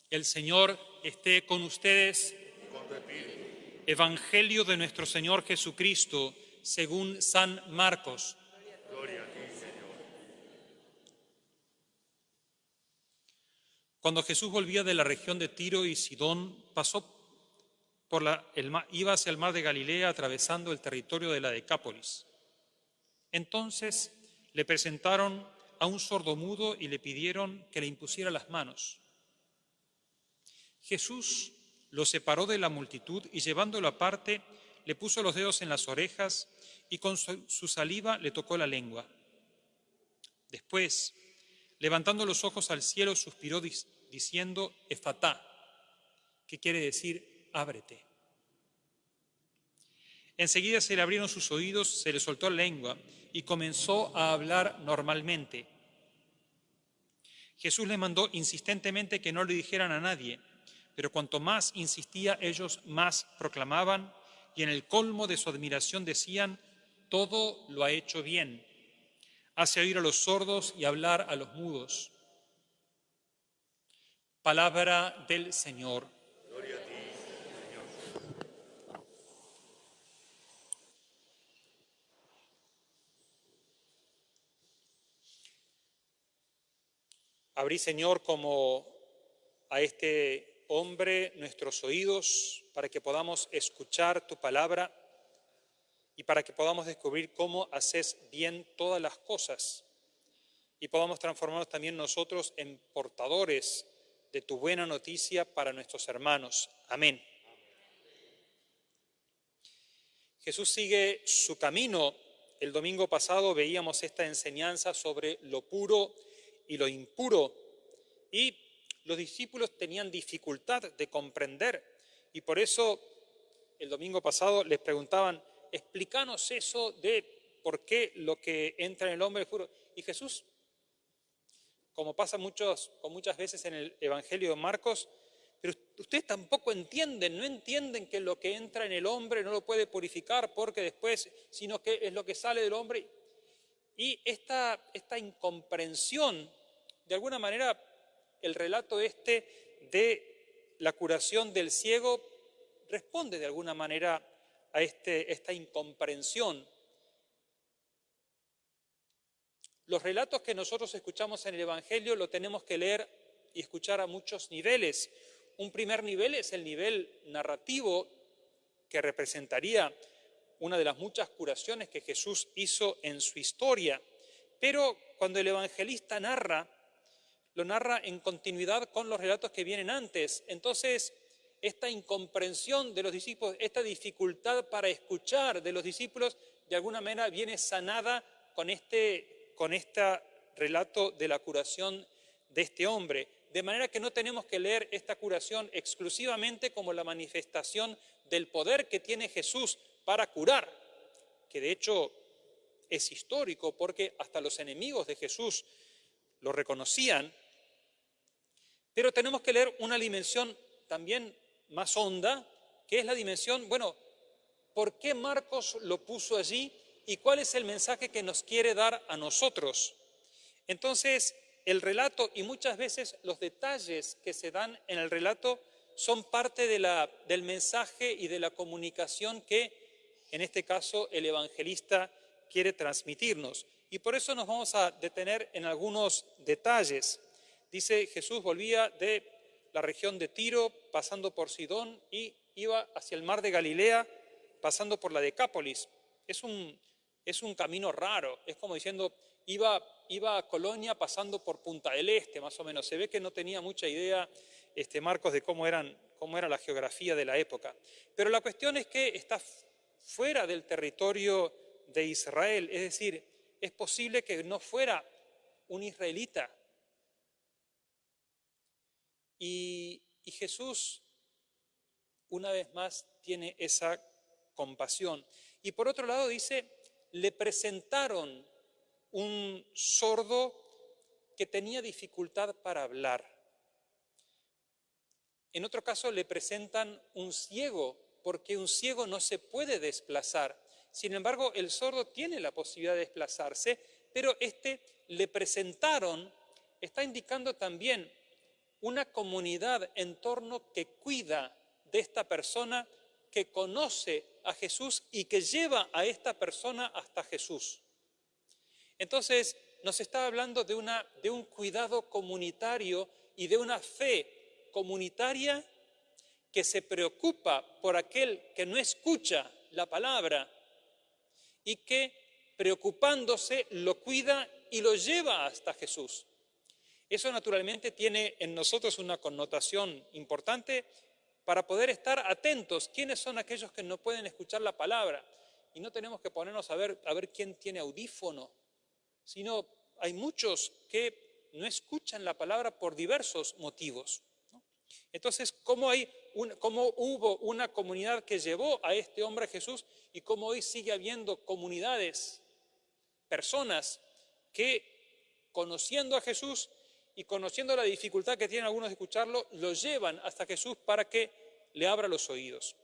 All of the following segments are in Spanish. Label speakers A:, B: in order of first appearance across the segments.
A: El Señor esté con ustedes. Evangelio de nuestro Señor Jesucristo, según San Marcos.
B: Gloria a ti, Señor.
A: Cuando Jesús volvía de la región de Tiro y Sidón, iba hacia el mar de Galilea atravesando el territorio de la Decápolis. Entonces le presentaron a un sordomudo y le pidieron que le impusiera las manos. Jesús lo separó de la multitud y llevándolo aparte, le puso los dedos en las orejas y con su saliva le tocó la lengua. Después, levantando los ojos al cielo, suspiró diciendo, Efatá, que quiere decir, ábrete. Enseguida se le abrieron sus oídos, se le soltó la lengua y comenzó a hablar normalmente. Jesús le mandó insistentemente que no le dijeran a nadie, pero cuanto más insistía, ellos más proclamaban y en el colmo de su admiración decían, todo lo ha hecho bien. Hace oír a los sordos y hablar a los mudos. Palabra del Señor.
B: Gloria a ti, Señor.
A: Abrí, Señor, como a este hombre nuestros oídos para que podamos escuchar tu palabra y para que podamos descubrir cómo haces bien todas las cosas y podamos transformarnos también nosotros en portadores de tu buena noticia para nuestros hermanos. Amén. Jesús sigue su camino. El domingo pasado veíamos esta enseñanza sobre lo puro y lo impuro y los discípulos tenían dificultad de comprender y por eso el domingo pasado les preguntaban, explícanos eso de por qué lo que entra en el hombre es puro. Y Jesús, como pasa muchas veces en el Evangelio de Marcos, pero ustedes tampoco entienden, no entienden que lo que entra en el hombre no lo puede purificar porque después, sino que es lo que sale del hombre. Y esta incomprensión, de alguna manera, el relato de la curación del ciego responde de alguna manera a esta incomprensión. Los relatos que nosotros escuchamos en el Evangelio lo tenemos que leer y escuchar a muchos niveles. Un primer nivel es el nivel narrativo que representaría una de las muchas curaciones que Jesús hizo en su historia. Pero cuando el evangelista narra, lo narra en continuidad con los relatos que vienen antes. Entonces, esta incomprensión de los discípulos, esta dificultad para escuchar de los discípulos, de alguna manera viene sanada con este relato de la curación de este hombre. De manera que no tenemos que leer esta curación exclusivamente como la manifestación del poder que tiene Jesús para curar, que de hecho es histórico porque hasta los enemigos de Jesús lo reconocían, pero tenemos que leer una dimensión también más honda, que es la dimensión, bueno, ¿por qué Marcos lo puso allí y cuál es el mensaje que nos quiere dar a nosotros? Entonces, el relato y muchas veces los detalles que se dan en el relato son parte del mensaje y de la comunicación que, en este caso, el evangelista quiere transmitirnos. Y por eso nos vamos a detener en algunos detalles. Dice, Jesús volvía de la región de Tiro, pasando por Sidón, y iba hacia el mar de Galilea, pasando por la Decápolis. Es un camino raro, es como diciendo, iba a Colonia pasando por Punta del Este, más o menos. Se ve que no tenía mucha idea Marcos de cómo era la geografía de la época. Pero la cuestión es que está fuera del territorio de Israel, es decir, es posible que no fuera un israelita. Y Jesús, una vez más, tiene esa compasión. Y por otro lado dice, le presentaron un sordo que tenía dificultad para hablar. En otro caso le presentan un ciego, porque un ciego no se puede desplazar. Sin embargo, el sordo tiene la posibilidad de desplazarse, pero le presentaron, está indicando también una comunidad en torno que cuida de esta persona, que conoce a Jesús y que lleva a esta persona hasta Jesús. Entonces, nos está hablando de un cuidado comunitario y de una fe comunitaria que se preocupa por aquel que no escucha la palabra y que, preocupándose, lo cuida y lo lleva hasta Jesús. Eso naturalmente tiene en nosotros una connotación importante para poder estar atentos. ¿Quiénes son aquellos que no pueden escuchar la palabra? Y no tenemos que ponernos a ver quién tiene audífono, sino hay muchos que no escuchan la palabra por diversos motivos, ¿no? Entonces, ¿cómo hubo una comunidad que llevó a este hombre a Jesús y cómo hoy sigue habiendo comunidades, personas que, conociendo a Jesús y conociendo la dificultad que tienen algunos de escucharlo, lo llevan hasta Jesús para que le abra los oídos?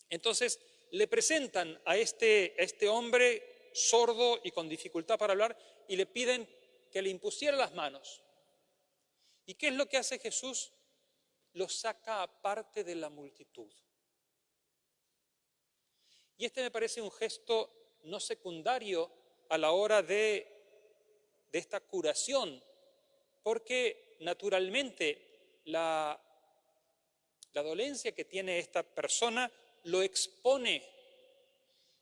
A: Entonces, le presentan a este hombre sordo y con dificultad para hablar y le piden que le impusiera las manos. ¿Y qué es lo que hace Jesús? Lo saca aparte de la multitud. Y este me parece un gesto no secundario a la hora de esta curación, porque naturalmente la dolencia que tiene esta persona lo expone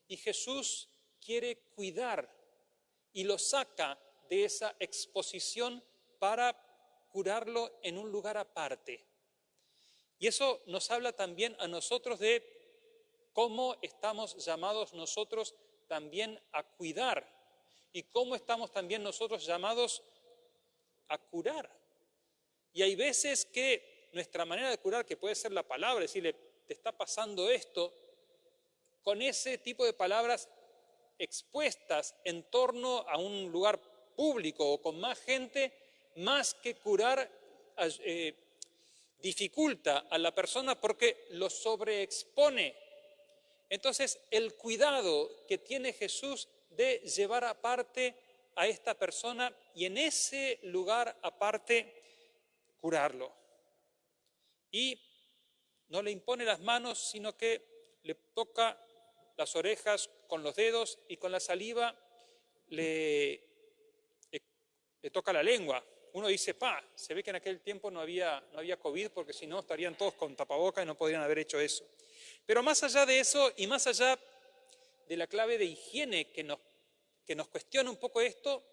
A: y Jesús quiere cuidar y lo saca de esa exposición para curarlo en un lugar aparte. Y eso nos habla también a nosotros de cómo estamos llamados nosotros también a cuidar y cómo estamos también nosotros llamados a curar. Y hay veces que nuestra manera de curar, que puede ser la palabra, decirle, te está pasando esto, con ese tipo de palabras expuestas en torno a un lugar público o con más gente, más que curar, dificulta a la persona porque lo sobreexpone. Entonces, el cuidado que tiene Jesús de llevar aparte a esta persona y en ese lugar aparte curarlo. Y no le impone las manos, sino que le toca las orejas con los dedos y con la saliva le toca la lengua. Uno dice, se ve que en aquel tiempo no había COVID, porque si no estarían todos con tapabocas y no podrían haber hecho eso. Pero más allá de eso y más allá de la clave de higiene que nos cuestiona un poco esto,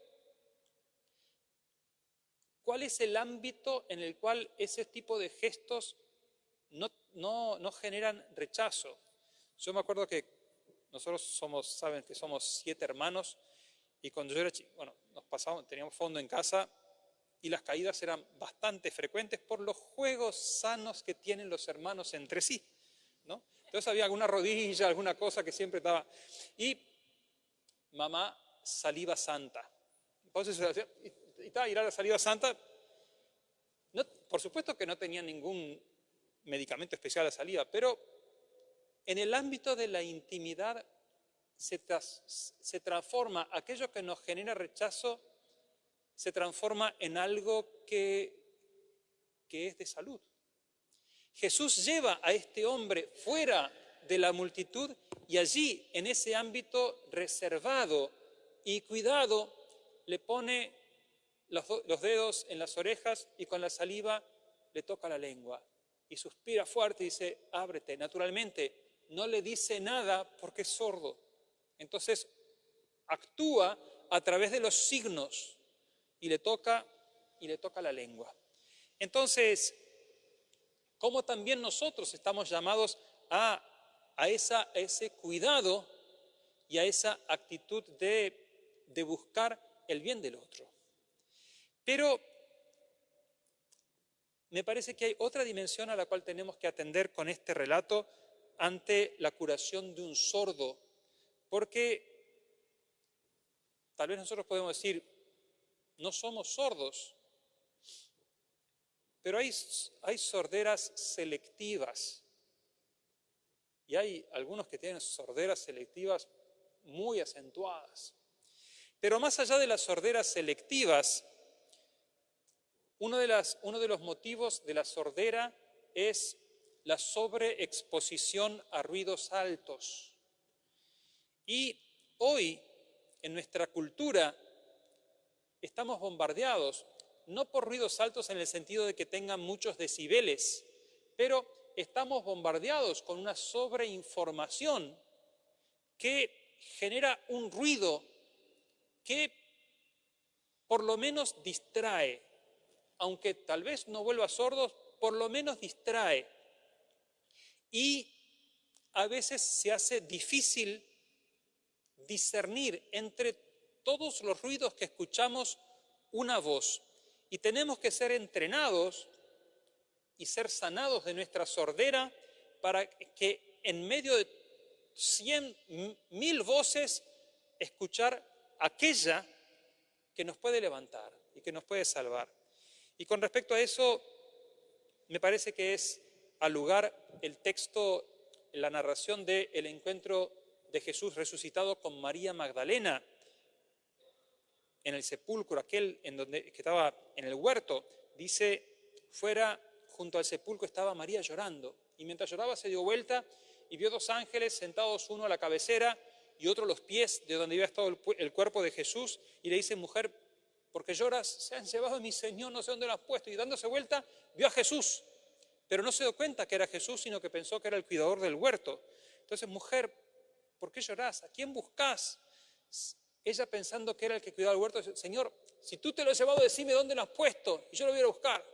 A: ¿cuál es el ámbito en el cual ese tipo de gestos no generan rechazo? Yo me acuerdo que nosotros saben que somos 7 hermanos y cuando yo era chico, teníamos fondo en casa y las caídas eran bastante frecuentes por los juegos sanos que tienen los hermanos entre sí, ¿no? Entonces había alguna rodilla, alguna cosa que siempre estaba. Y mamá, saliva santa. Entonces, ir a la saliva santa, no, por supuesto que no tenía ningún medicamento especial a la saliva, pero en el ámbito de la intimidad se transforma aquello que nos genera rechazo, se transforma en algo que es de salud. Jesús lleva a este hombre fuera de la multitud y allí, en ese ámbito reservado y cuidado, le pone los dedos en las orejas y con la saliva le toca la lengua. Y suspira fuerte y dice, ábrete. Naturalmente, no le dice nada porque es sordo. Entonces, actúa a través de los signos y le toca la lengua. Entonces, ¿cómo también nosotros estamos llamados a ese cuidado y a esa actitud de buscar el bien del otro? Pero me parece que hay otra dimensión a la cual tenemos que atender con este relato ante la curación de un sordo, porque tal vez nosotros podemos decir, no somos sordos, pero hay sorderas selectivas y hay algunos que tienen sorderas selectivas muy acentuadas. Pero más allá de las sorderas selectivas, Uno de los motivos de la sordera es la sobreexposición a ruidos altos. Y hoy, en nuestra cultura, estamos bombardeados, no por ruidos altos en el sentido de que tengan muchos decibeles, pero estamos bombardeados con una sobreinformación que genera un ruido que por lo menos distrae, aunque tal vez no vuelva sordos, por lo menos distrae. Y a veces se hace difícil discernir entre todos los ruidos que escuchamos una voz. Y tenemos que ser entrenados y ser sanados de nuestra sordera para que en medio de 100.000 voces escuchar aquella que nos puede levantar y que nos puede salvar. Y con respecto a eso, me parece que es al lugar el texto, la narración del encuentro de Jesús resucitado con María Magdalena en el sepulcro, aquel que estaba en el huerto. Dice, fuera junto al sepulcro estaba María llorando, y mientras lloraba se dio vuelta y vio 2 ángeles sentados, uno a la cabecera y otro a los pies de donde había estado el cuerpo de Jesús, y le dice, mujer, ¿por qué lloras? Se han llevado a mi Señor, no sé dónde lo has puesto. Y dándose vuelta, vio a Jesús, pero no se dio cuenta que era Jesús, sino que pensó que era el cuidador del huerto. Entonces, mujer, ¿por qué llorás? ¿A quién buscás? Ella, pensando que era el que cuidaba el huerto, dice, Señor, si tú te lo has llevado, decime dónde lo has puesto y yo lo voy a ir a buscar.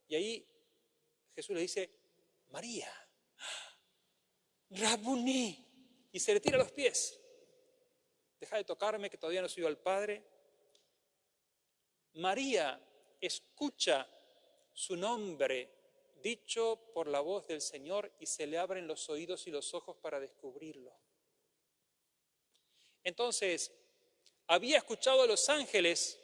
A: Y ahí Jesús le dice, María, Rabuní, y se le tira a los pies. Deja de tocarme, que todavía no soy al Padre. María escucha su nombre dicho por la voz del Señor y se le abren los oídos y los ojos para descubrirlo. Entonces, había escuchado a los ángeles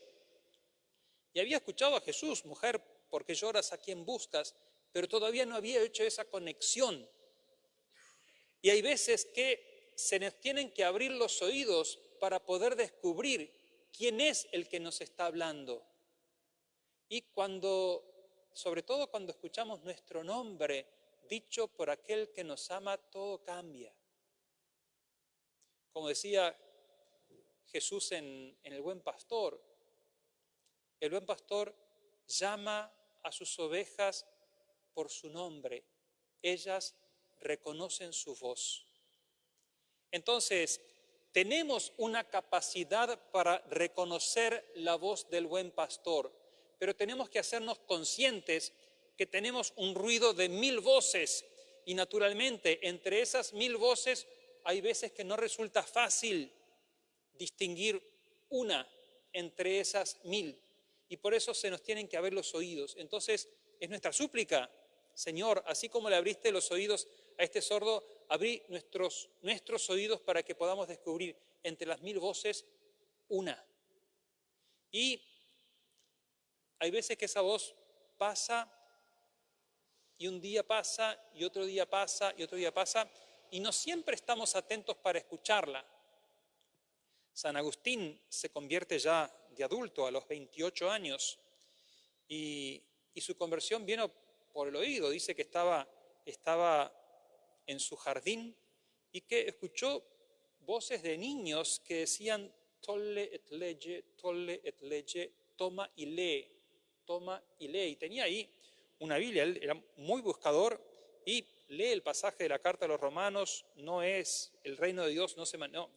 A: y había escuchado a Jesús, mujer, ¿por qué lloras? ¿A quién buscas? Pero todavía no había hecho esa conexión. Y hay veces que se nos tienen que abrir los oídos para poder descubrir quién es el que nos está hablando. Y sobre todo cuando escuchamos nuestro nombre dicho por aquel que nos ama, todo cambia. Como decía Jesús en el Buen Pastor, el Buen Pastor llama a sus ovejas por su nombre, ellas reconocen su voz. Entonces, tenemos una capacidad para reconocer la voz del Buen Pastor, pero tenemos que hacernos conscientes que tenemos un ruido de 1000 voces y naturalmente entre esas 1000 voces hay veces que no resulta fácil distinguir una entre esas 1000 y por eso se nos tienen que abrir los oídos. Entonces es nuestra súplica, Señor, así como le abriste los oídos a este sordo, abrí nuestros oídos para que podamos descubrir entre las 1000 voces una. Y hay veces que esa voz pasa y un día pasa y otro día pasa y otro día pasa y no siempre estamos atentos para escucharla. San Agustín se convierte ya de adulto a los 28 años y su conversión vino por el oído. Dice que estaba en su jardín y que escuchó voces de niños que decían tolle et lege, toma y lee, toma y lee. Y tenía ahí una Biblia, él era muy buscador y lee el pasaje de la carta a los Romanos, no es el reino de Dios,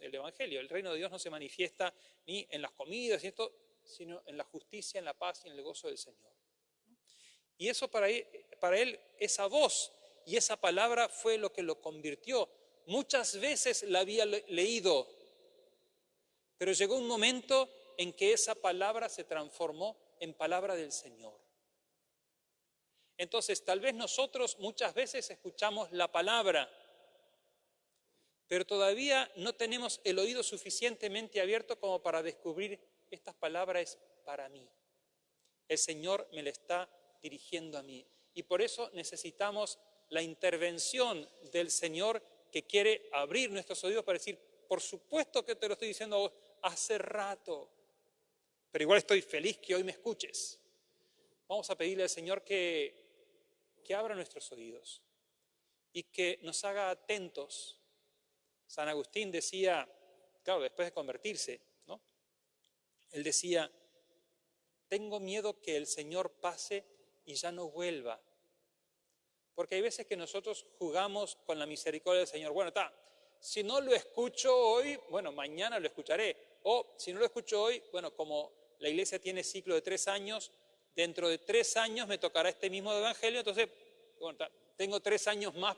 A: el Evangelio, el reino de Dios no se manifiesta ni en las comidas y esto, sino en la justicia, en la paz y en el gozo del Señor. Y eso para él, esa voz y esa palabra fue lo que lo convirtió. Muchas veces la había leído, pero llegó un momento en que esa palabra se transformó en palabra del Señor. Entonces, tal vez nosotros muchas veces escuchamos la palabra, pero todavía no tenemos el oído suficientemente abierto como para descubrir esta palabra es para mí. El Señor me la está dirigiendo a mí. Y por eso necesitamos la intervención del Señor que quiere abrir nuestros oídos para decir, por supuesto que te lo estoy diciendo a vos hace rato, pero igual estoy feliz que hoy me escuches. Vamos a pedirle al Señor que abra nuestros oídos y que nos haga atentos. San Agustín decía, claro, después de convertirse, ¿no? Él decía, tengo miedo que el Señor pase y ya no vuelva. Porque hay veces que nosotros jugamos con la misericordia del Señor. Bueno, si no lo escucho hoy, bueno, mañana lo escucharé. O si no lo escucho hoy, bueno, como la iglesia tiene ciclo de 3 años, dentro de 3 años me tocará este mismo evangelio, entonces, bueno, tengo 3 años más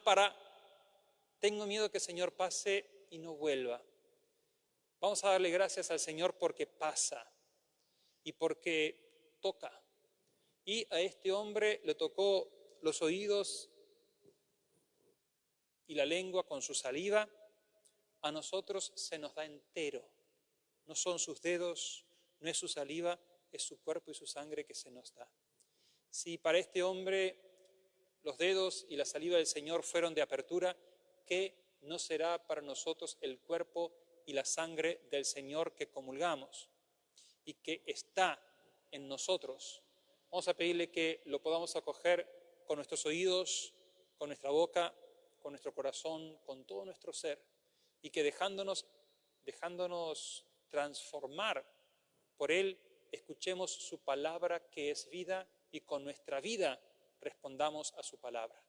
A: tengo miedo que el Señor pase y no vuelva. Vamos a darle gracias al Señor porque pasa y porque toca. Y a este hombre le tocó los oídos y la lengua con su saliva, a nosotros se nos da entero. No son sus dedos, no es su saliva, es su cuerpo y su sangre que se nos da. Si para este hombre los dedos y la saliva del Señor fueron de apertura, ¿qué no será para nosotros el cuerpo y la sangre del Señor que comulgamos y que está en nosotros? Vamos a pedirle que lo podamos acoger con nuestros oídos, con nuestra boca, con nuestro corazón, con todo nuestro ser, y que dejándonos transformar por Él, escuchemos su palabra que es vida y con nuestra vida respondamos a su palabra.